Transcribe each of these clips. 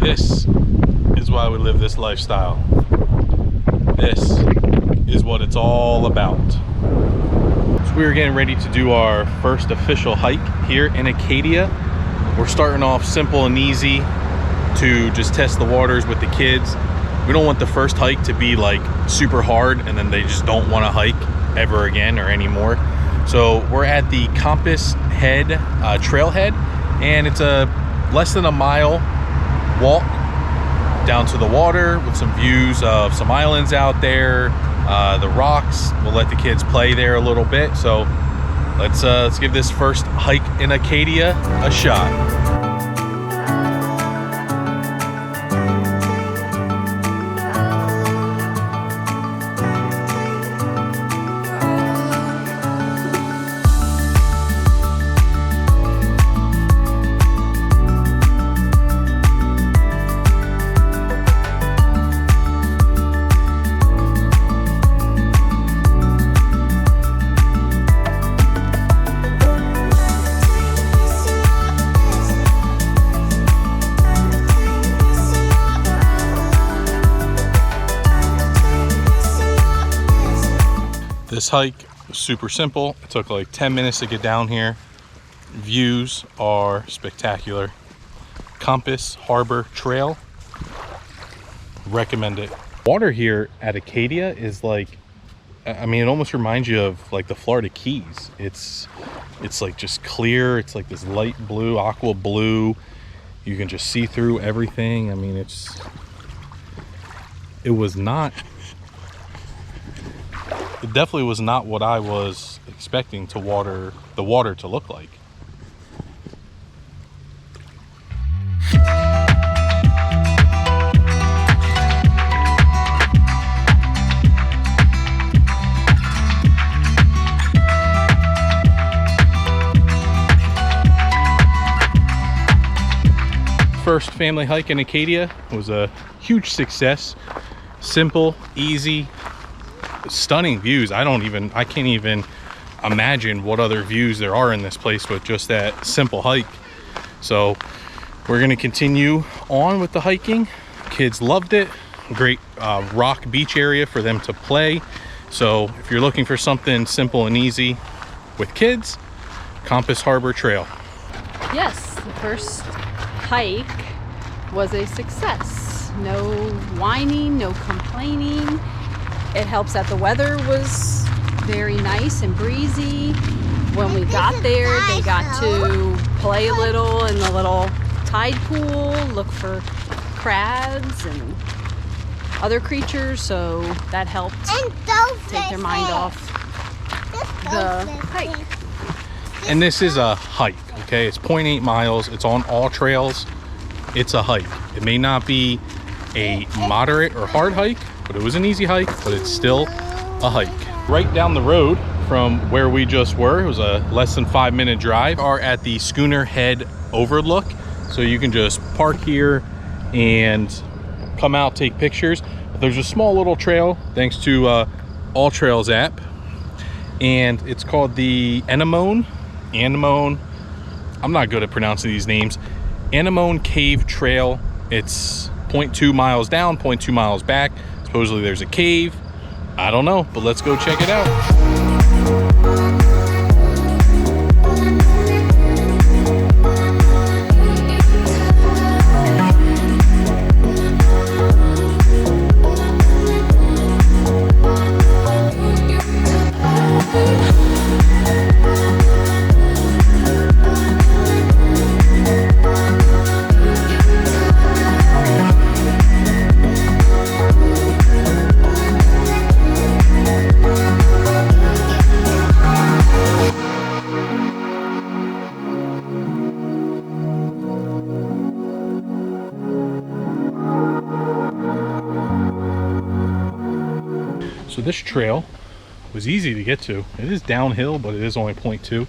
This is why we live this lifestyle. This is what it's all about. So we're getting ready to do our first official hike here in Acadia. We're starting off simple and easy to just test the waters with the kids. We don't want the first hike to be like super hard and then they just don't want to hike ever again or anymore. So we're at the Compass Head trailhead, and it's a less than a mile walk down to the water with some views of some islands out there, the rocks. We'll let the kids play there a little bit. So let's give this first hike in Acadia a shot. This hike was super simple. It took like 10 minutes to get down here. Views are spectacular. Compass Harbor Trail. Recommend it. Water here at Acadia is like, I mean, it almost reminds you of like the Florida Keys. It's like just clear. It's like this light blue, aqua blue. You can just see through everything. I mean, it definitely was not what I was expecting the water to look like. First family hike in Acadia was a huge success. Simple, easy, stunning views. I can't even imagine what other views there are in this place with just that simple hike. So we're going to continue on with the hiking. Kids loved it. Great rock beach area for them to play. So if you're looking for something simple and easy with kids, Compass Harbor Trail. Yes, the first hike was a success. No whining, no complaining. It helps that the weather was very nice and breezy. When we got there, they got to play a little in the little tide pool, look for crabs and other creatures, so that helped take their mind off the hike. And this is a hike, okay? It's 0.8 miles. It's on all trails. It's a hike. It may not be a moderate or hard hike, but it was an easy hike, but it's still a hike. Right down the road from where we just were, it was a less than 5-minute drive, are at the Schooner Head overlook. So you can just park here and come out, take pictures. But there's a small little trail thanks to All Trails app, and it's called the Anemone. I'm not good at pronouncing these names. Anemone Cave Trail. It's 0.2 miles down, 0.2 miles back. Supposedly there's a cave. I don't know, but let's go check it out. So this trail was easy to get to. It is downhill, but it is only 0.2.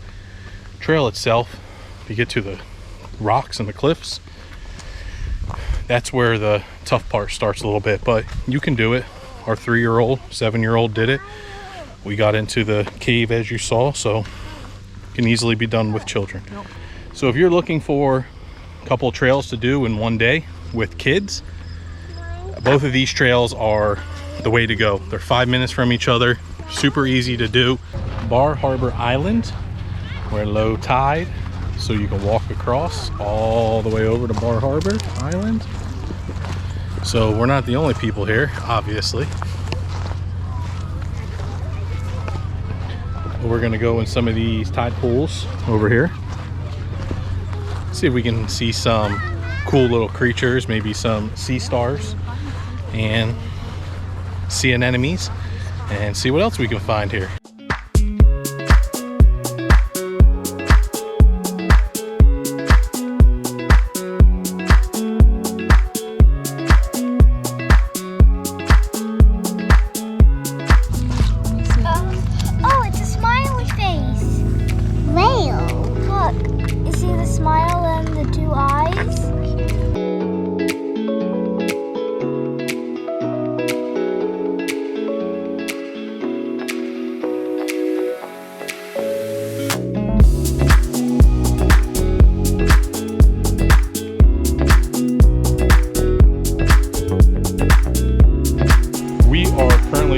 Trail itself, you get to the rocks and the cliffs, that's where the tough part starts a little bit, but you can do it. Our 3-year-old, 7-year-old did it. We got into the cave as you saw, so it can easily be done with children. So if you're looking for a couple trails to do in one day, with kids, both of these trails are the way to go. They're 5 minutes from each other, super easy to do. Bar Harbor Island, we're in low tide, so you can walk across all the way over to Bar Harbor Island. So we're not the only people here, obviously. We're gonna go in some of these tide pools over here. See if we can see some cool little creatures, maybe some sea stars and sea anemones, and see what else we can find here. Oh, it's a smiley face. Whale. Look, you see the smile and the two eyes?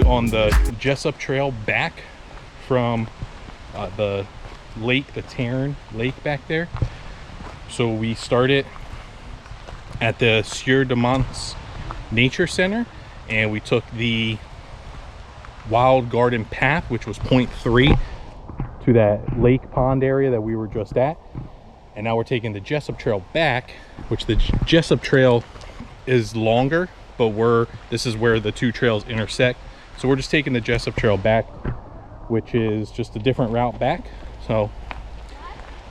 On the Jesup Trail back from the lake, the Tarrant Lake back there. So we started at the Sieur de Monts Nature Center, and we took the Wild Garden Path, which was 0.3, to that lake pond area that we were just at. And now we're taking the Jesup Trail back, which the Jesup Trail is longer, but this is where the two trails intersect. So we're just taking the Jesup Trail back, which is just a different route back. So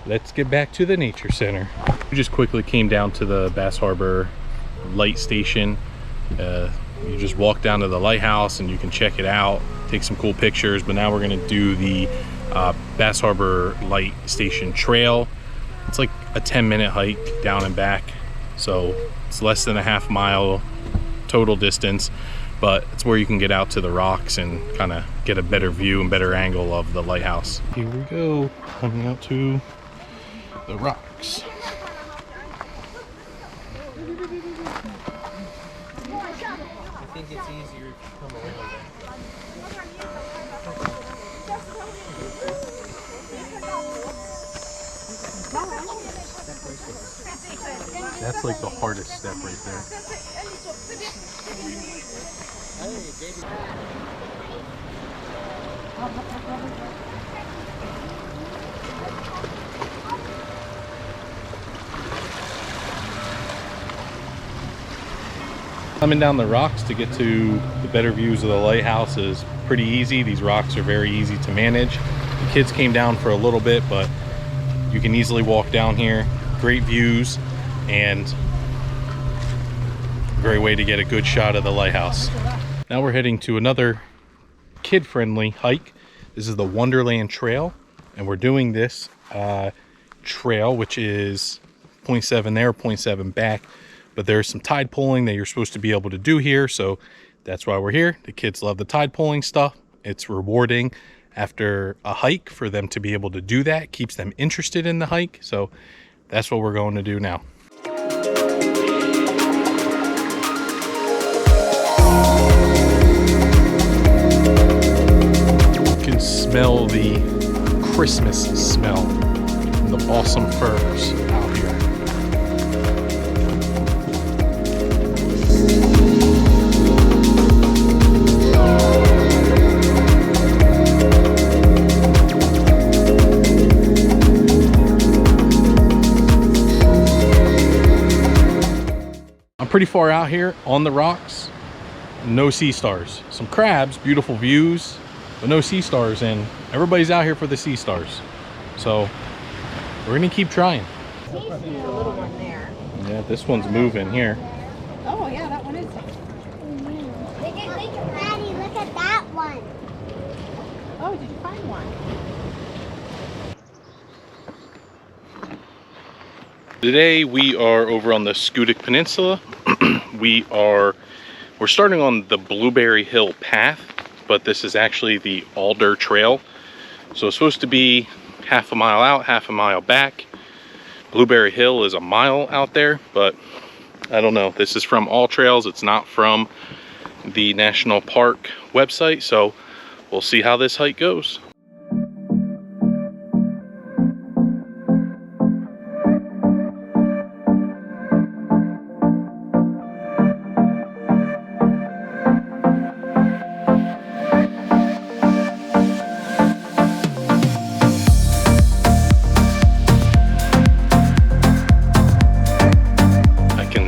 let's get back to the nature center. We just quickly came down to the Bass Harbor light station. You just walk down to the lighthouse and you can check it out, take some cool pictures. But now we're gonna do the Bass Harbor light station trail. It's like a 10-minute hike down and back. So it's less than a half mile total distance. But it's where you can get out to the rocks and kind of get a better view and better angle of the lighthouse. Here we go, coming out to the rocks. I think it's easier if you come around that. That's like the hardest step right there. Coming down the rocks to get to the better views of the lighthouse is pretty easy. These rocks are very easy to manage. The kids came down for a little bit, but you can easily walk down here. Great views and a great way to get a good shot of the lighthouse. Now we're heading to another kid-friendly hike. This is the Wonderland Trail, and we're doing this trail, which is 0.7 there, 0.7 back. But there's some tide pulling that you're supposed to be able to do here, so that's why we're here. The kids love the tide pulling stuff. It's rewarding after a hike for them to be able to do that. Keeps them interested in the hike, so that's what we're going to do now. You can smell the Christmas smell from the balsam firs out here. Pretty far out here on the rocks, no sea stars. Some crabs, beautiful views, but no sea stars, and everybody's out here for the sea stars. So we're gonna keep trying. A little one there. Yeah, this one's moving here. Oh yeah, that one is. Daddy, look at that one. Oh, did you find one? Today we are over on the Schoodic Peninsula. We're starting on the Blueberry Hill path, but this is actually the Alder Trail. So it's supposed to be half a mile out, half a mile back. Blueberry Hill is a mile out there, but I don't know. This is from All Trails. It's not from the National Park website, so we'll see how this hike goes.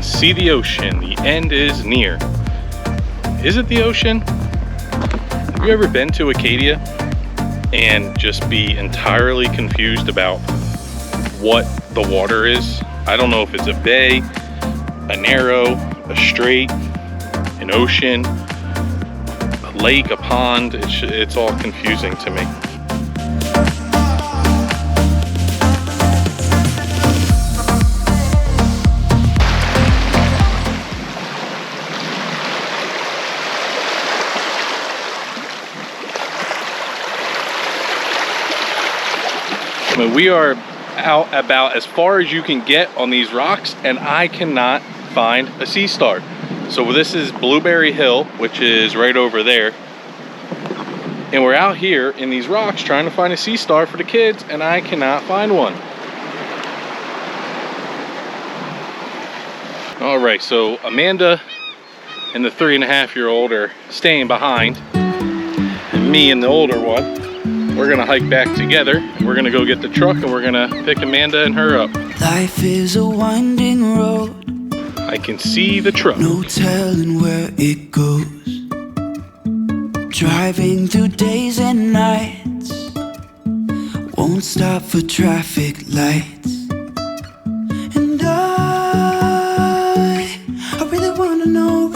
See the ocean. The end is near. Is it the ocean? Have you ever been to Acadia and just be entirely confused about what the water is? I don't know if it's a bay, a narrow, a strait, an ocean, a lake, a pond. It's all confusing to me. I mean, we are out about as far as you can get on these rocks, and I cannot find a sea star. So this is Blueberry Hill, which is right over there. And we're out here in these rocks trying to find a sea star for the kids, and I cannot find one. All right, so Amanda and the 3.5-year-old are staying behind, and me and the older one, we're gonna hike back together. We're gonna go get the truck and we're gonna pick Amanda and her up. Life is a winding road. I can see the truck. No telling where it goes. Driving through days and nights. Won't stop for traffic lights. And I really wanna know,